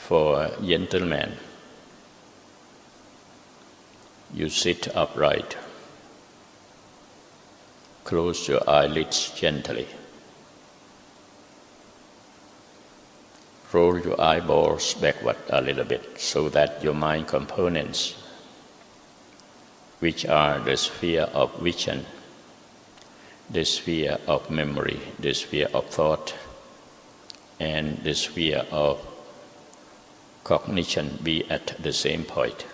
For a gentleman, you sit upright. Close your eyelids gently. Roll your eyeballs backward a little bit so that your mind components, which are the sphere of vision, the sphere of memory, the sphere of thought, and the sphere of cognition, be at the same point.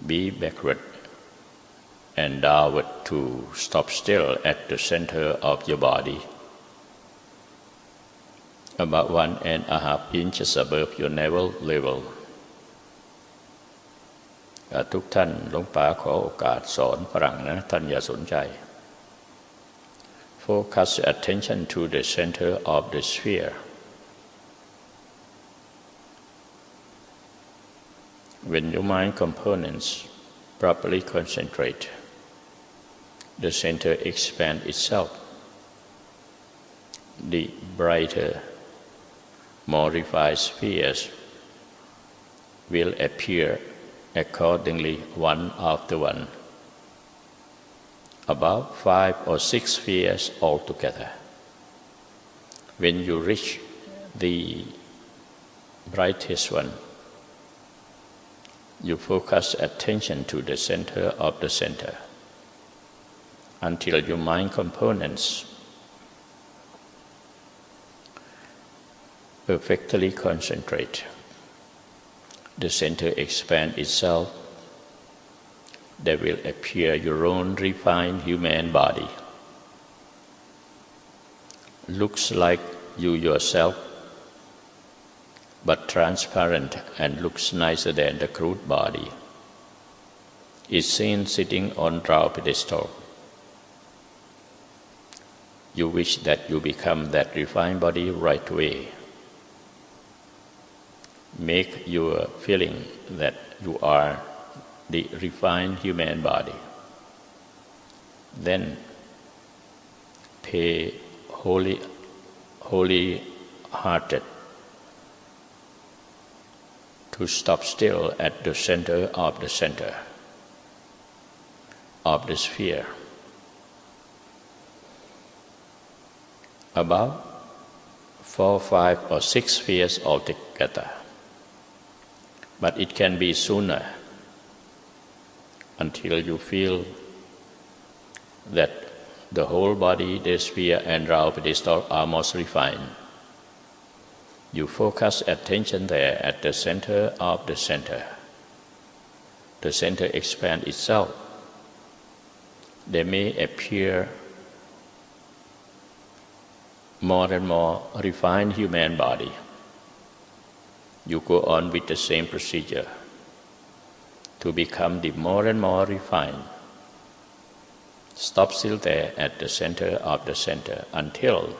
Be backward and downward to stop still at the center of your body, about 1.5 inches above your navel level. ทุกท่านหลวงป๋าขอโอกาสสอนฝรั่งนะท่านอย่าสนใจ Focus your attention to the center of the sphere. When your mind components properly concentrate, the center expands itself. The brighter, more refined spheres will appear accordingly one after one. About 5 or 6 spheres altogether. When you reach the brightest one, you focus attention to the center of the center until your mind components perfectly concentrate. The center expands itself. There will appear your own refined human body. Looks like you yourself, but transparent and looks nicer than the crude body. Is seen sitting on draw pedestal. You wish that you become that refined body right away. Make your feeling that you are the refined human body. Then pay wholly-hearted to stop still at the center of the sphere. About 4, 5, or 6 spheres altogether. But it can be sooner, until you feel that the whole body, the sphere and round pedestal are most refined. You focus attention there at the center of the center. The center expands itself. There may appear more and more refined human body. You go on with the same procedure to become the more and more refined. Stop still there at the center of the center until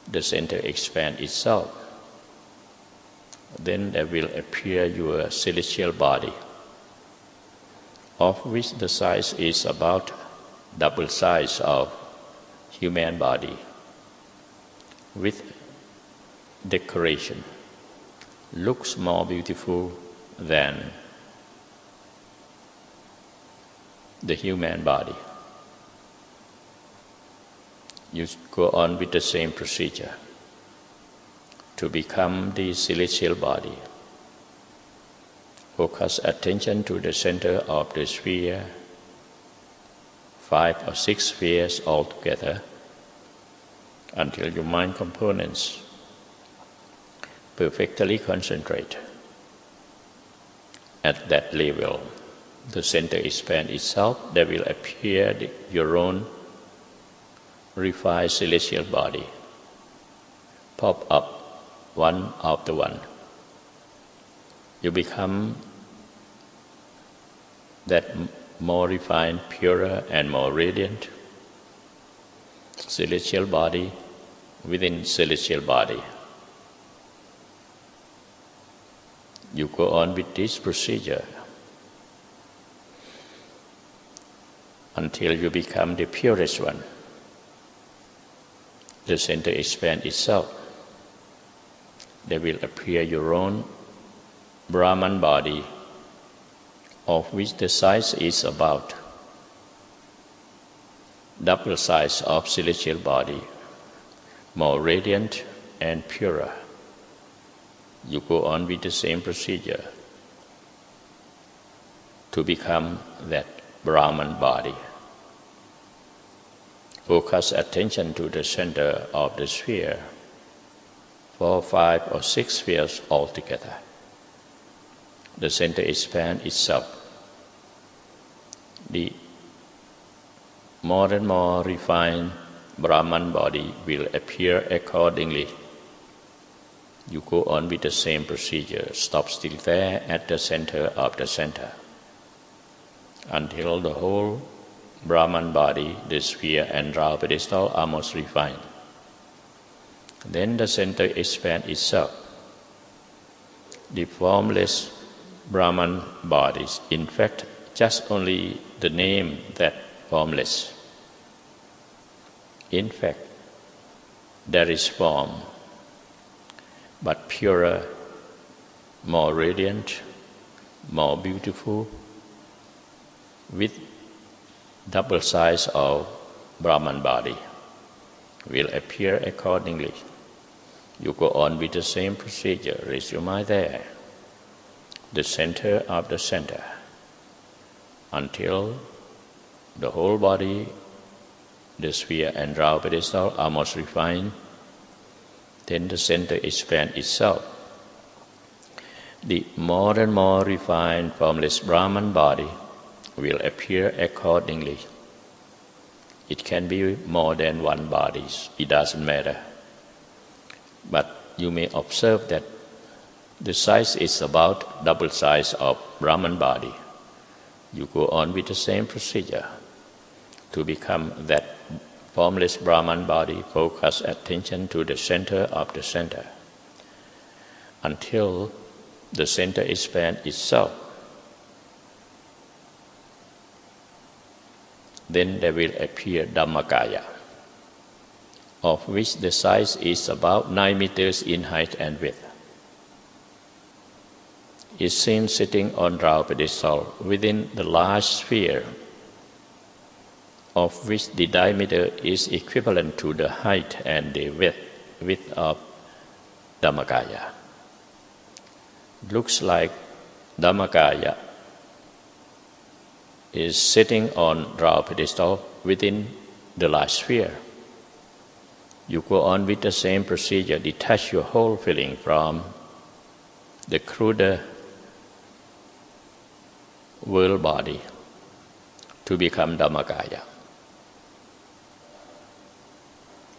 the center expands itself. Then there will appear your celestial body, of which the size is about double size of human body, with decoration. Looks more beautiful than the human body. You go on with the same procedure to become the celestial body. Focus attention to the center of the sphere, 5 or 6 spheres altogether, until your mind components perfectly concentrate. At that level, the center expands itself. There will appear your own refined celestial body, pop up one after one. You become that more refined, purer and more radiant celestial body within celestial body. You go on with this procedure until you become the purest one. The center expands itself. there will appear your own Brahman body, of which the size is about double size of celestial body, more radiant and purer. You go on with the same procedure to become that Brahman body. Focus attention to the center of the sphere, 4, 5, or 6 spheres altogether. The center expands itself. The more and more refined Brahman body will appear accordingly. You go on with the same procedure. Stop still there at the center of the center until the whole Brahman body, the sphere and round pedestal are most refined. Then the center expands itself. The formless Brahman bodies, in fact, just only the name that formless. In fact, there is form, but purer, more radiant, more beautiful, with double size of Brahman body will appear accordingly. You go on with the same procedure. Raise your mind there, the center of the center, until the whole body, the sphere and round pedestal are most refined. Then the center expands itself. The more and more refined formless Brahman body will appear accordingly. It can be more than one body, it doesn't matter. But you may observe that the size is about double size of Brahman body. You go on with the same procedure to become that formless Brahman body. Focus attention to the center of the center until the center expands itself. Then there will appear Dhammakaya, of which the size is about 9 meters in height and width. Is seen sitting on round pedestal within the large sphere, of which the diameter is equivalent to the height and the width of Dhammakaya. Looks like Dhammakaya is sitting on round pedestal within the large sphere. You go on with the same procedure. Detach your whole feeling from the cruder world body to become Dhammakaya.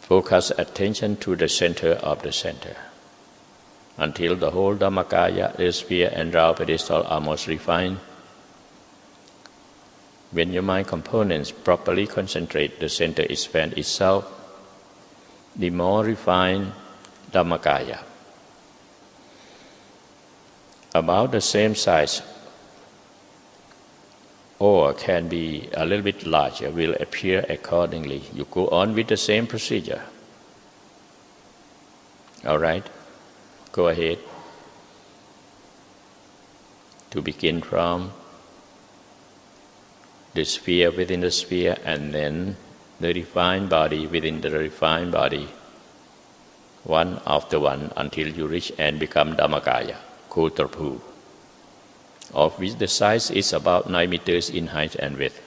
Focus attention to the center of the center until the whole Dhammakaya, the sphere and round pedestal are most refined. When your mind components properly concentrate, the center expands itself. The more refined Dhammakaya, about the same size or can be a little bit larger, will appear accordingly. You go on with the same procedure. All right? Go ahead. To begin from the sphere within the sphere, and then the refined body within the refined body, one after one, until you reach and become Dhammakaya, Kotrapu, of which the size is about 9 meters in height and width.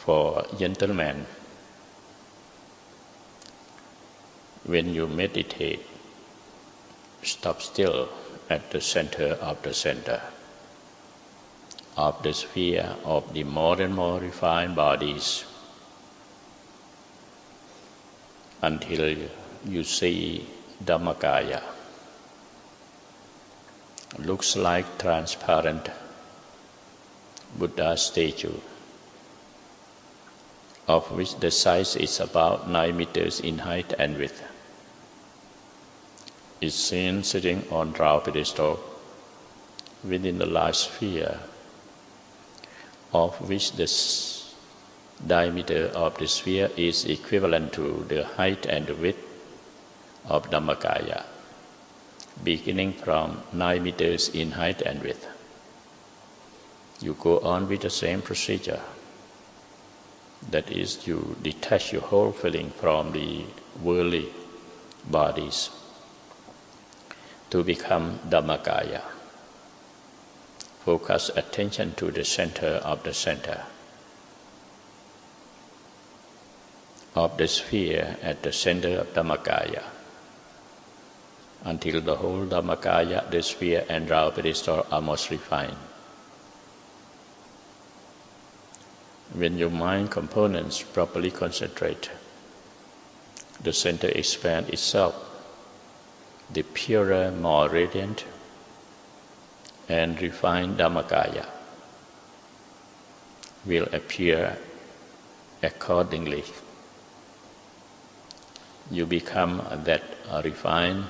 For gentlemen, when you meditate, stop still at the center of the center of the sphere of the more and more refined bodies until you see Dhammakaya. Looks like transparent Buddha statue, of which the size is about 9 meters in height and width. Is seen sitting on round pedestal within the large sphere, of which the diameter of the sphere is equivalent to the height and the width of Dhammakaya, beginning from 9 meters in height and width. You go on with the same procedure. That is, you detach your whole feeling from the worldly bodies to become Dhammakaya. Focus attention to the center of the center of the sphere at the center of Dhammakaya, until the whole Dhammakaya, the sphere and round pedestal are most refined. When your mind components properly concentrate, the center expands itself. The purer, more radiant and refined Dhammakaya will appear accordingly. You become that refined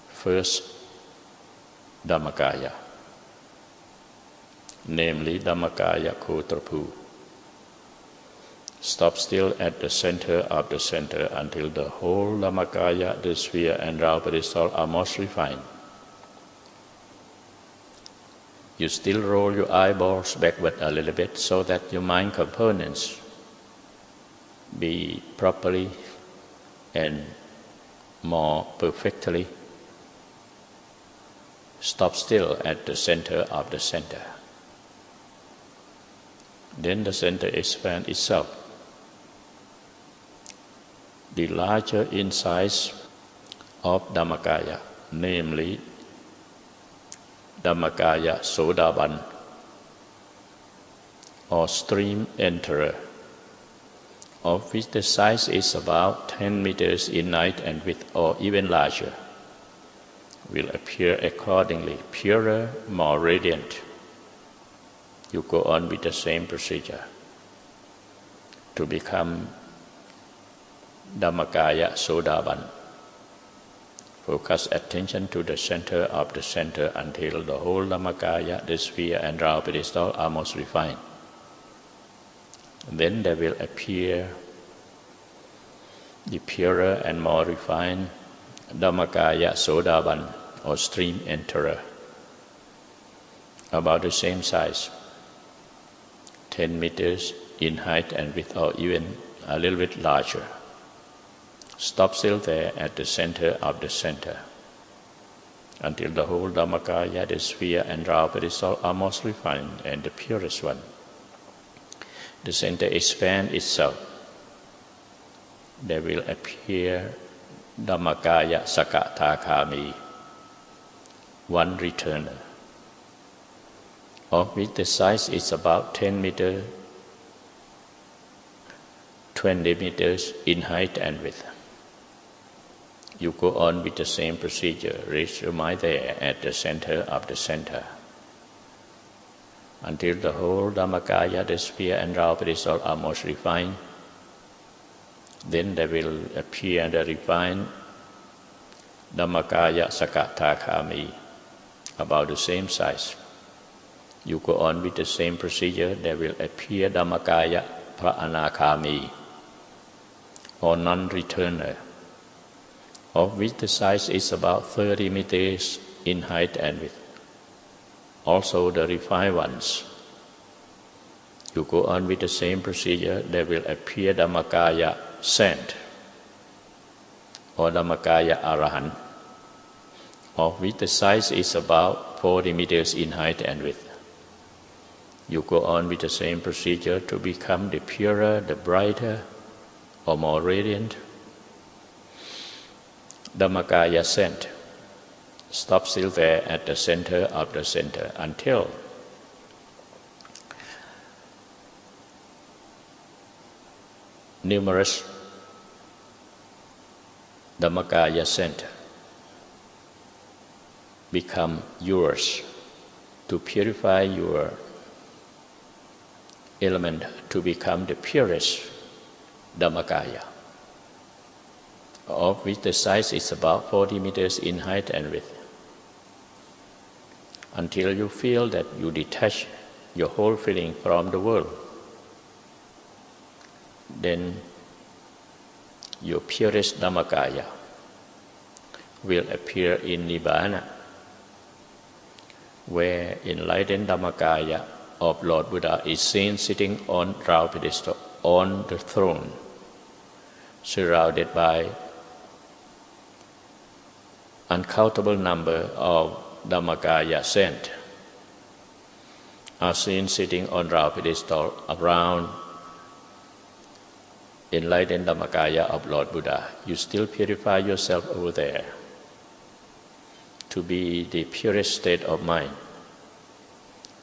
first Dhammakaya, namely Dhammakaya Kotrapu. Stop still at the center of the center until the whole Dhammakaya, the sphere and round pedestal are most refined. You still roll your eyeballs backward a little bit so that your mind components be properly and more perfectly. Stop still at the center of the center. Then the center expands itself. The larger in size of Dhammakaya, namely Dhammakaya Sodaban or stream enterer, of which the size is about 10 meters in height and width or even larger, will appear accordingly, purer, more radiant. You go on with the same procedure to become Dhammakaya Sodaban. Focus attention to the center of the center until the whole Dhammakaya, the sphere and round pedestal are most refined. Then there will appear the purer and more refined Dhammakaya Sodaban or stream enterer, about the same size, 10 meters in height and width or even a little bit larger. Stop still there at the center of the center until the whole Dhammakaya, the sphere and round pedestal are most refined and the purest one. The center expands itself. There will appear Dhammakaya Sakatakhami, one returner, of which the size is about 10 meters, 20 meters in height and width. You go on with the same procedure. Raise your mind there at the center of the center until the whole Dhammakaya, the sphere and round pedestal are most refined. Then there will appear the refined Dhammakaya Sakatakhami, about the same size. You go on with the same procedure. There will appear Dhammakaya Anakhami, or non-returner, of which the size is about 30 meters in height and width. Also the refined ones. You go on with the same procedure. There will appear Dhammakaya Saint or Dhammakaya Arahant, of which the size is about 40 meters in height and width. You go on with the same procedure to become the purer, the brighter, or more radiant. Dhammakaya scent. Stop still there at the center of the center until numerous Dhammakaya scent become yours to purify your element to become the purest Dhammakaya, of which the size is about 40 meters in height and width. Until you feel that you detach your whole feeling from the world, then your purest Dhammakaya will appear in Nibbana, where enlightened Dhammakaya of Lord Buddha is seen sitting on round pedestal on the throne, surrounded by uncountable number of Dhammakaya saints are seen sitting on round pedestal around enlightened Dhammakaya of Lord Buddha. You still purify yourself over there to be the purest state of mind.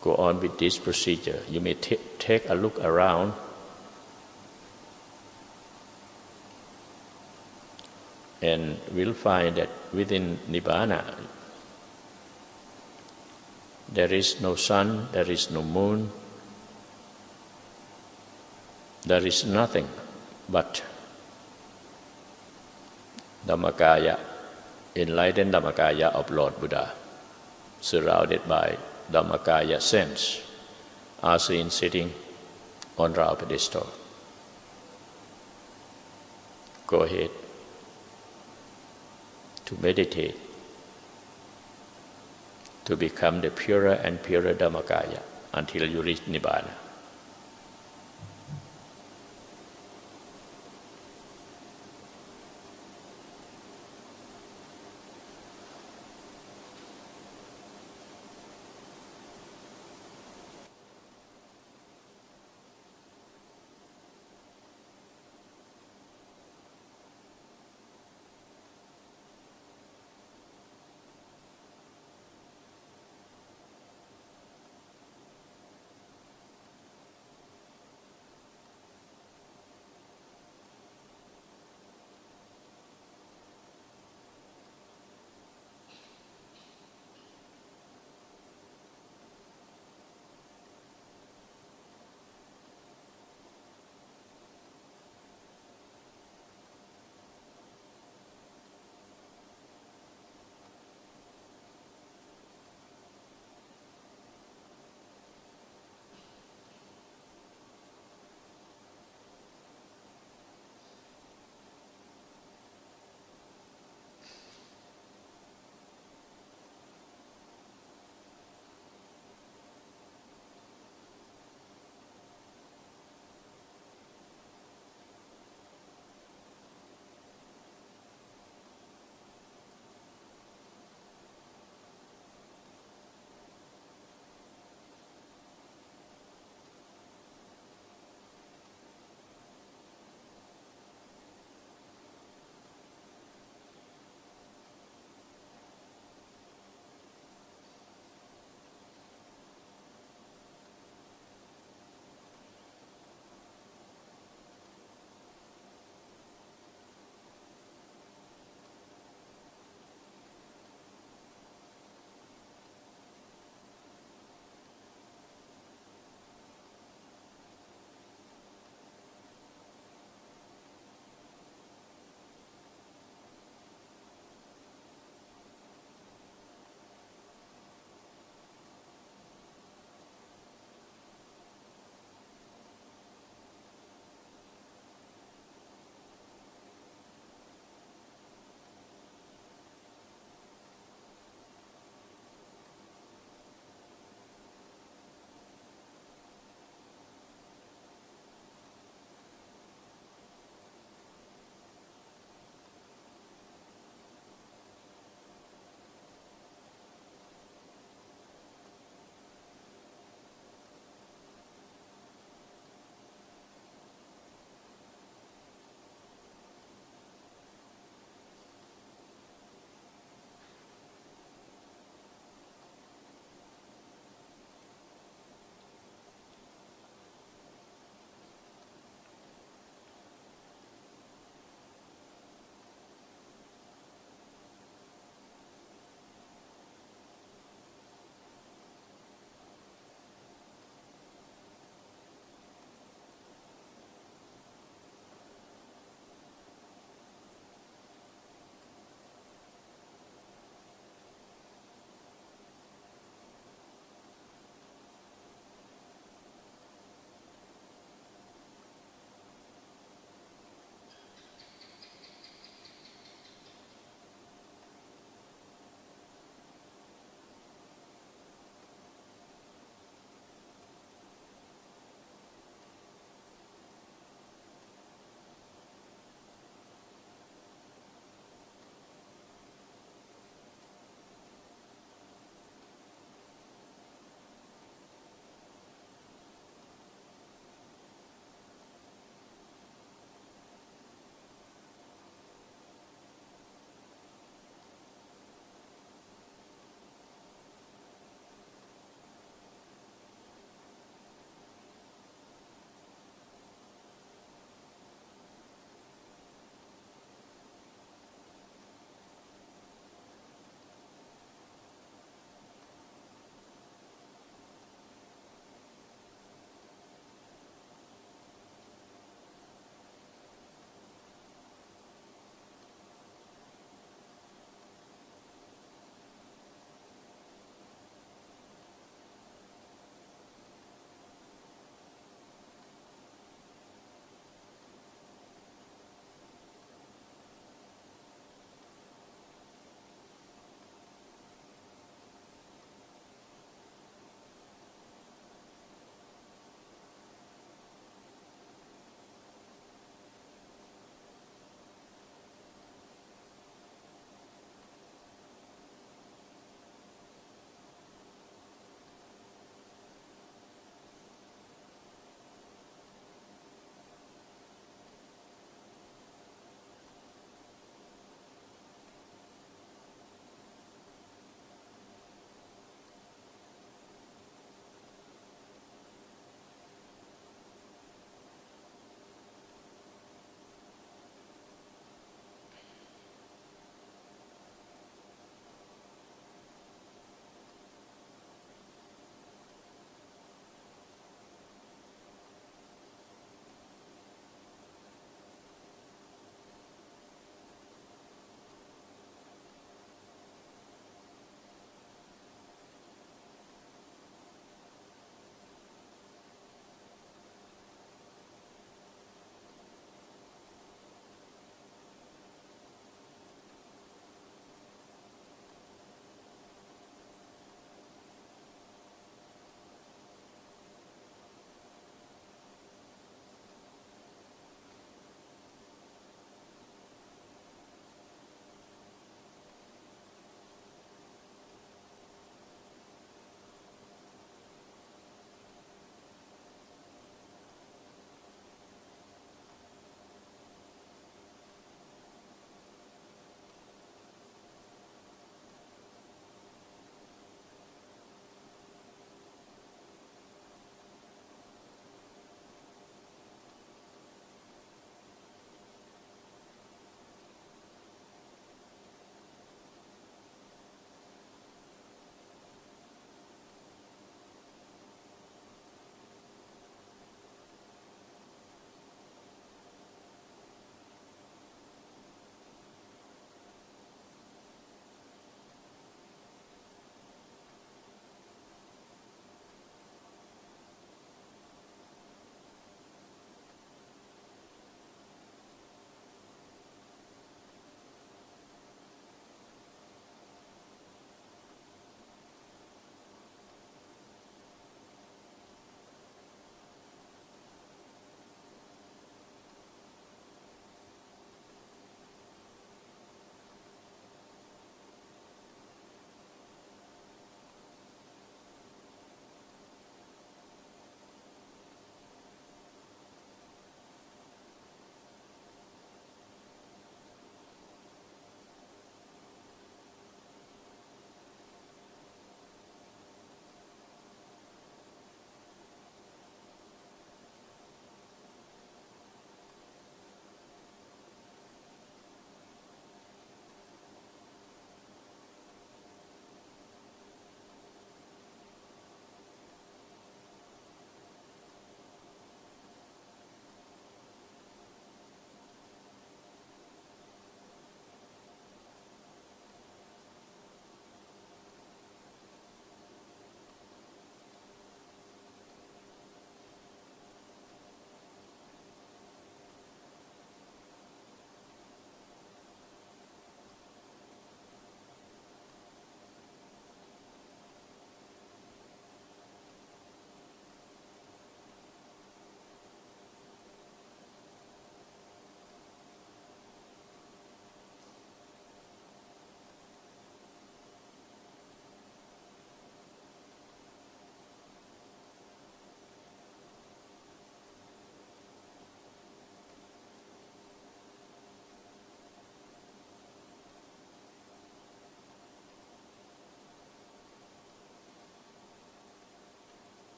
Go on with this procedure. You may take a look around and will find that within Nibbana there is no sun, there is no moon, there is nothing but Dhammakaya, enlightened Dhammakaya of Lord Buddha, surrounded by Dhammakaya saints, are seen sitting on round pedestal. Go ahead to meditate to become the purer and purer Dhammakaya until you reach Nibbana.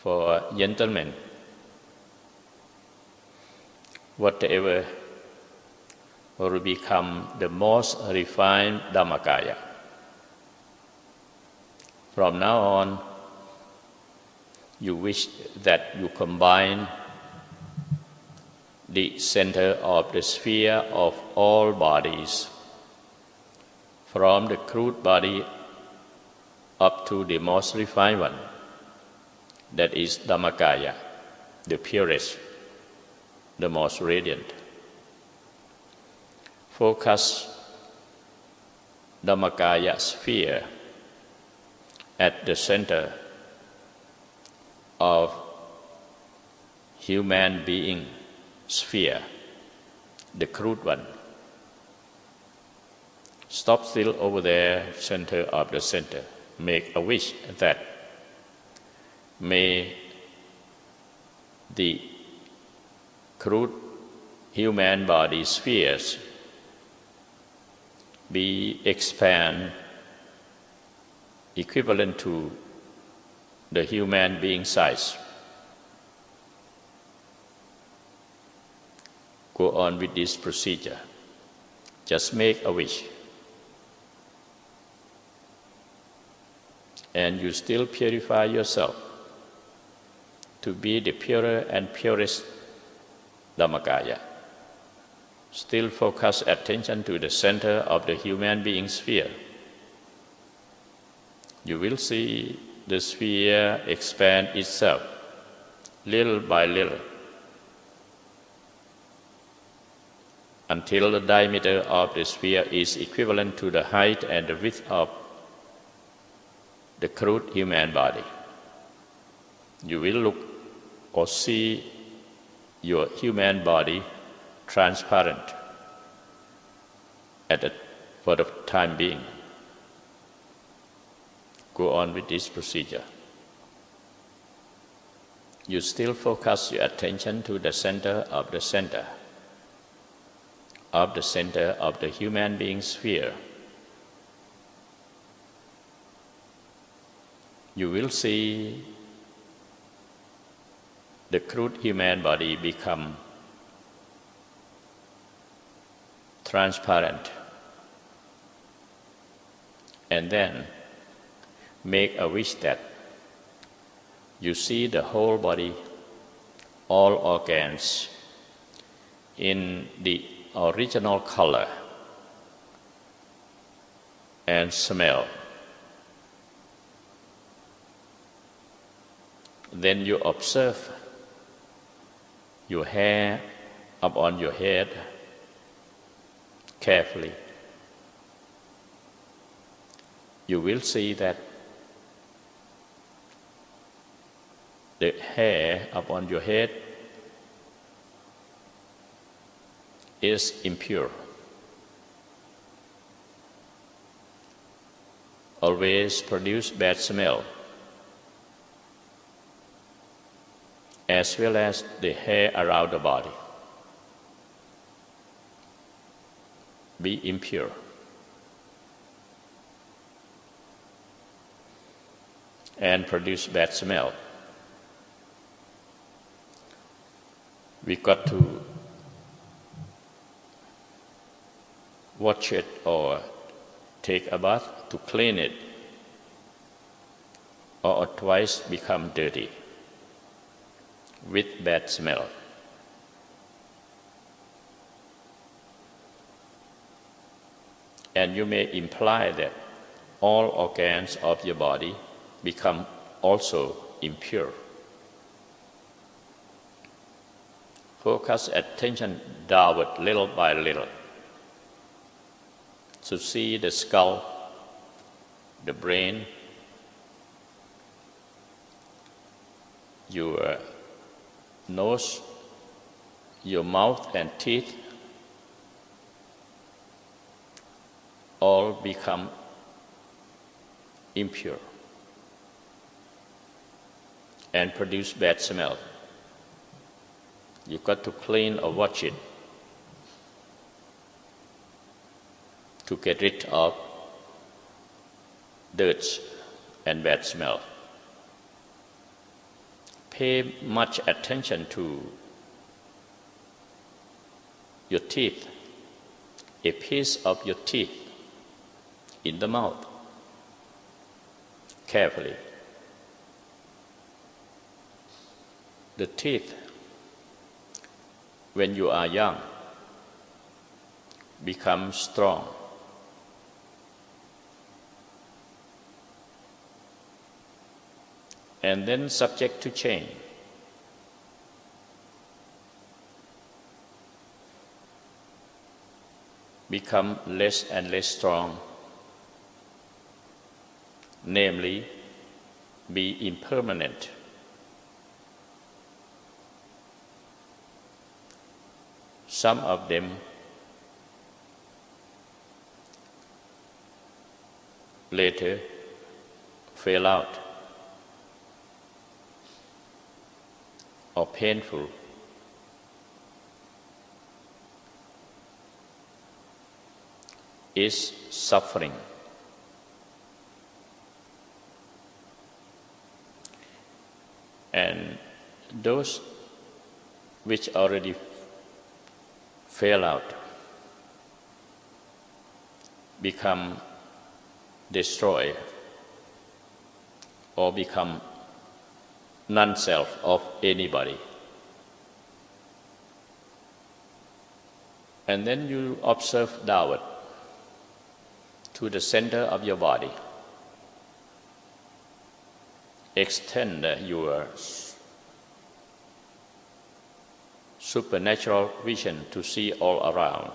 for gentlemen, whatever will become the most refined Dhammakaya. From now on, you wish that you combine the center of the sphere of all bodies, from the crude body up to the most refined one, that is Dhammakaya, the purest, the most radiant. Focus Dhammakaya sphere at the center of human being sphere, the crude one. Stop still over there, center of the center. Make a wish that may the crude human body spheres be expand equivalent to the human being size. Go on with this procedure. Just make a wish. And you still purify yourself to be the purer and purest Dhammakaya. Still focus attention to the center of the human being sphere. You will see the sphere expand itself little by little until the diameter of the sphere is equivalent to the height and the width of the crude human body. You will look or see your human body transparent for the time being. Go on with this procedure. You still focus your attention to the center of the center of the human being sphere. You will see the crude human body become transparent, and then make a wish that you see the whole body, all organs, in the original color and smell. Then you observe your hair upon your head carefully. You will see that the hair upon your head is impure. Always produce bad smell, as well as the hair around the body. Be impure. And produce bad smell. We got to watch it or take a bath to clean it, or twice become dirty with bad smell. And you may imply that all organs of your body become also impure. Focus attention downward little by little to see the skull, the brain, your nose, your mouth and teeth all become impure and produce bad smell. You've got to clean or watch it to get rid of dirt and bad smell. pay much attention to your teeth, a piece of your teeth in the mouth, carefully. The teeth, when you are young, become strong. And then subject to change. Become less and less strong, namely, be impermanent. Some of them later fail out or painful. Is suffering. And those which already fail out become destroyed or become non-self of anybody. And then you observe downward to the center of your body. Extend your supernatural vision to see all around.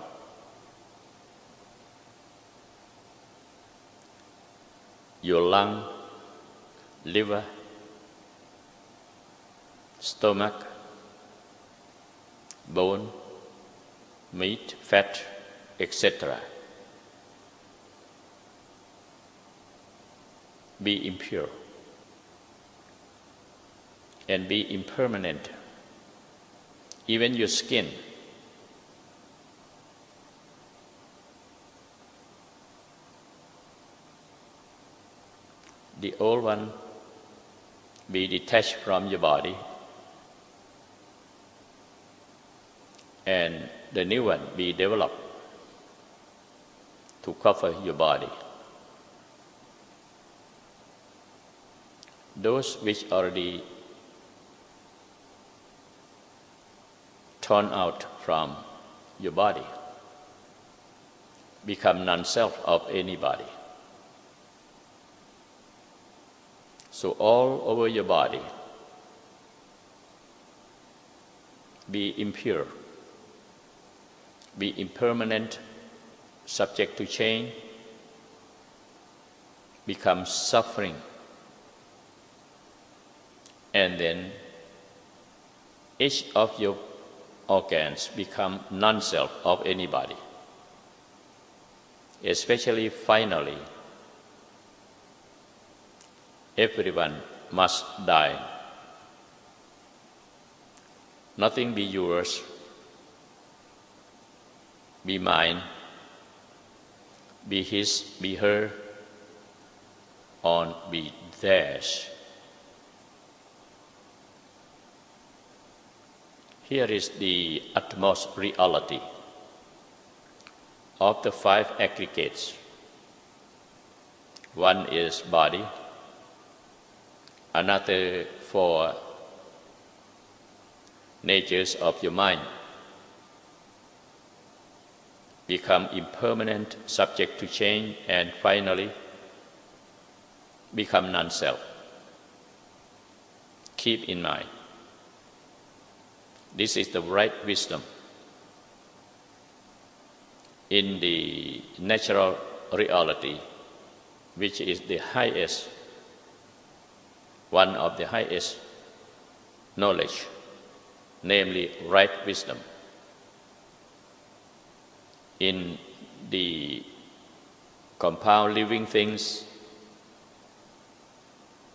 Your lung, liver, stomach, bone, meat, fat, etc. Be impure and be impermanent. Even your skin. The old one be detached from your body, and the new one be developed to cover your body. Those which already torn out from your body become non-self of anybody. So all over your body, be impure, be impermanent, subject to change, become suffering, and then each of your organs become non-self of anybody. Especially finally, everyone must die. Nothing be yours, be mine, be his, be her, or be theirs. Here is the utmost reality of the five aggregates. One is body, another four natures of your mind, become impermanent, subject to change, and finally become non-self. Keep in mind, this is the right wisdom. In the natural reality, which is the highest, one of the highest knowledge, namely right wisdom. In the compound living things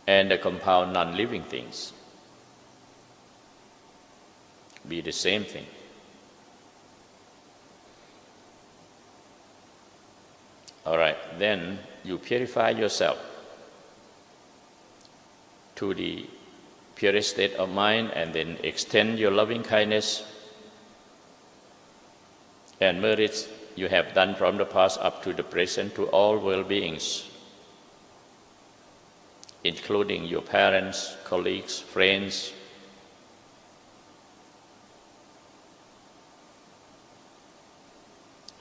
and the compound non-living things, be the same thing. All right, then you purify yourself to the purest state of mind, and then extend your loving kindness and merits you have done from the past up to the present to all world beings, including your parents, colleagues, friends,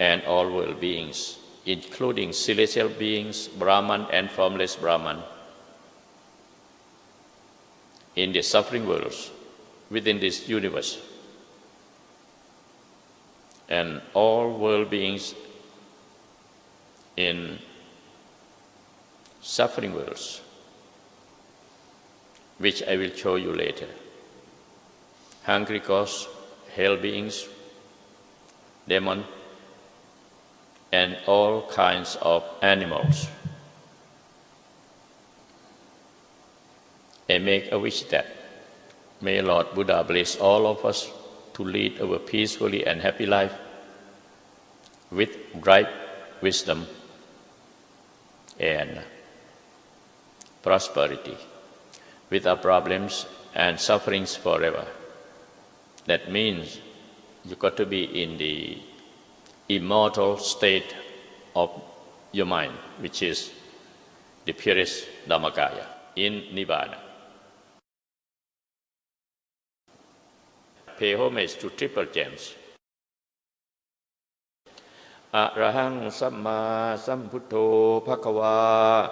and all world beings, including celestial beings, Brahman and formless Brahman, in the suffering worlds within this universe, and all world beings in suffering worlds, which I will show you later. Hungry ghosts, hell beings, demons, and all kinds of animals. I make a wish that may Lord Buddha bless all of us to lead a peacefully and happy life with ripe wisdom and prosperity, without problems and sufferings forever. That means you got to be in the immortal state of your mind, which is the purest Dhammakaya, in Nibbana. Pay homage to triple gems. Arahang Samma Sambuddho Bhagava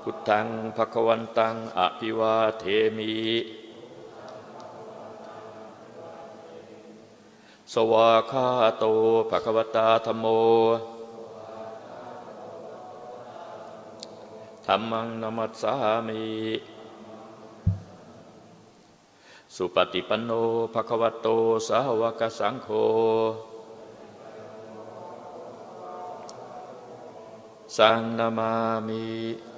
Puttang Bhagavantang Apivademi Sawakhato Bhagavata Dhammo Dhammang Namassami Supatipanno Bhagavato Sāvaka Saṅkho Saṅ Namāmi